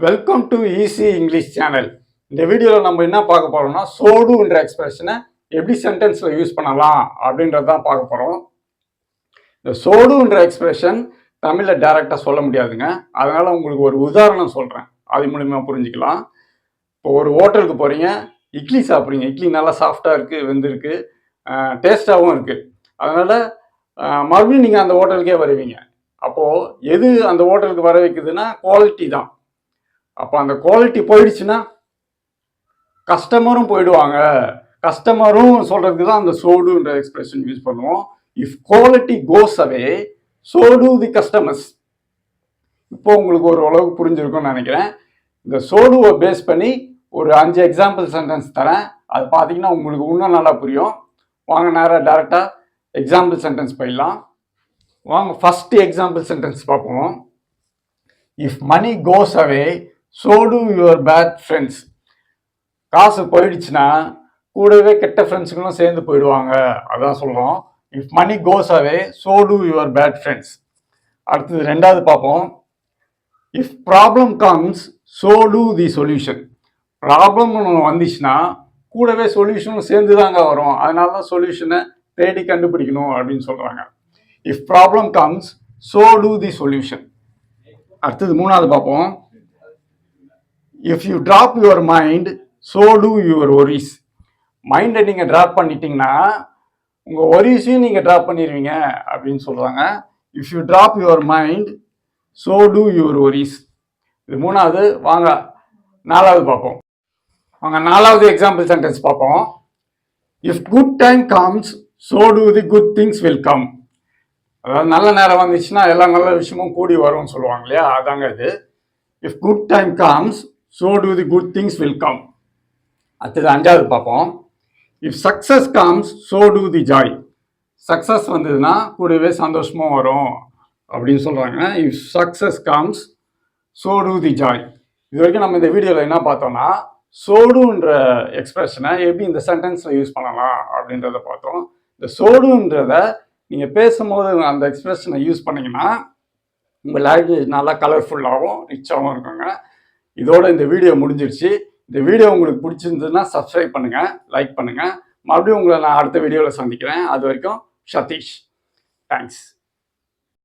Welcome to easy English channel. இந்த வீடியோவில் நம்ம என்ன பார்க்க போறோம்னா சோடுன்ற எக்ஸ்பிரஷனை எப்படி சென்டென்ஸில் யூஸ் பண்ணலாம் அப்படின்றது தான் பார்க்க போகிறோம். இந்த சோடுன்ற எக்ஸ்பிரஷன் தமிழில் டைரெக்டாக சொல்ல முடியாதுங்க. அதனால் உங்களுக்கு ஒரு உதாரணம் சொல்கிறேன், அது மூலிமா புரிஞ்சுக்கலாம். இப்போ ஒரு ஹோட்டலுக்கு போகிறீங்க, இட்லி சாப்பிட்றீங்க. இட்லி நல்லா சாஃப்டாக இருக்குது, வெந்திருக்கு, டேஸ்ட்டாகவும் இருக்குது. அதனால் மறுபடியும் நீங்கள் அந்த ஹோட்டலுக்கே வருவீங்க. அப்போது எது அந்த ஹோட்டலுக்கு வர வைக்குதுன்னா குவாலிட்டி தான். அப்போ அந்த குவாலிட்டி போயிடுச்சுன்னா கஸ்டமரும் போயிடுவாங்க. கஸ்டமரும் சொல்கிறதுக்கு தான் அந்த சோடுன்ற எக்ஸ்பிரஷன் யூஸ் பண்ணுவோம். If quality goes away, so do the customers. இப்போ உங்களுக்கு ஒரு அளவுக்கு புரிஞ்சிருக்கும்னு நினைக்கிறேன். இந்த சோடுவை பேஸ் பண்ணி ஒரு 5 எக்ஸாம்பிள் சென்டென்ஸ் தரேன். அது பார்த்தீங்கன்னா உங்களுக்கு இன்னும் நல்லா புரியும். வாங்க நேராக டேரெக்டாக எக்ஸாம்பிள் சென்டென்ஸ் போயிடலாம். வாங்க ஃபர்ஸ்ட் எக்ஸாம்பிள் சென்டென்ஸ் பார்ப்போம். If money goes away, so do your bad friends. காசு போயிடுச்சுன்னா கூடவே கெட்ட ஃப்ரெண்ட்ஸுங்களும் சேர்ந்து போயிடுவாங்க, அதான் சொல்கிறோம். If money goes away, so do your bad friends. அடுத்தது ரெண்டாவது பார்ப்போம். If problem comes, so do the solution. Problem ஒன்று வந்துச்சுன்னா கூடவே சொல்யூஷனும் சேர்ந்து தாங்க வரும். அதனால தான் சொல்யூஷனை தேடி கண்டுபிடிக்கணும் அப்படின்னு சொல்கிறாங்க. If problem comes, so do the solution. அடுத்தது மூணாவது பார்ப்போம். If you drop your mind, so do your ஒரிஸ். மைண்டை நீங்கள் ட்ராப் பண்ணிட்டீங்கன்னா உங்கள் ஒரிஸையும் நீங்கள் ட்ராப் பண்ணிடுவீங்க அப்படின்னு சொல்கிறாங்க. If you drop your mind, so do your worries. இது மூணாவது. வாங்க நாலாவது பார்ப்போம். வாங்க நாலாவது எக்ஸாம்பிள் சென்டென்ஸ் பார்ப்போம். If good time comes, so do the good things will come. அதாவது நல்ல நேரம் வந்துச்சுன்னா எல்லா நல்ல விஷயமும் கூடி வரும்னு சொல்லுவாங்க இல்லையா, அதாங்க இது. If good time comes, so do the good things will come. அடுத்தது அஞ்சாவது பார்ப்போம். If success comes, so do the joy. Success வந்ததுன்னா கூடவே சந்தோஷமும் வரும் அப்படின்னு சொல்கிறாங்க. If success comes, so do the joy. இது வரைக்கும் நம்ம இந்த வீடியோவில் என்ன பார்த்தோம்னா சோடுன்ற எக்ஸ்பிரஷனை எப்படி இந்த சென்டென்ஸில் யூஸ் பண்ணலாம் அப்படின்றத பார்த்தோம். இந்த சோடுன்றத நீங்கள் பேசும்போது அந்த எக்ஸ்பிரஷனை யூஸ் பண்ணிங்கன்னா உங்கள் லாங்குவேஜ் நல்லா கலர்ஃபுல்லாகவும் ரிச்சாகவும் இருக்குங்க. இதோட இந்த வீடியோ முடிஞ்சிருச்சு. இந்த வீடியோ உங்களுக்கு பிடிச்சிருந்ததுன்னா சப்ஸ்கிரைப் பண்ணுங்கள், லைக் பண்ணுங்கள். மறுபடியும் உங்களை நான் அடுத்த வீடியோவில் சந்திக்கிறேன். அது வரைக்கும் சதீஷ். தேங்க்ஸ்.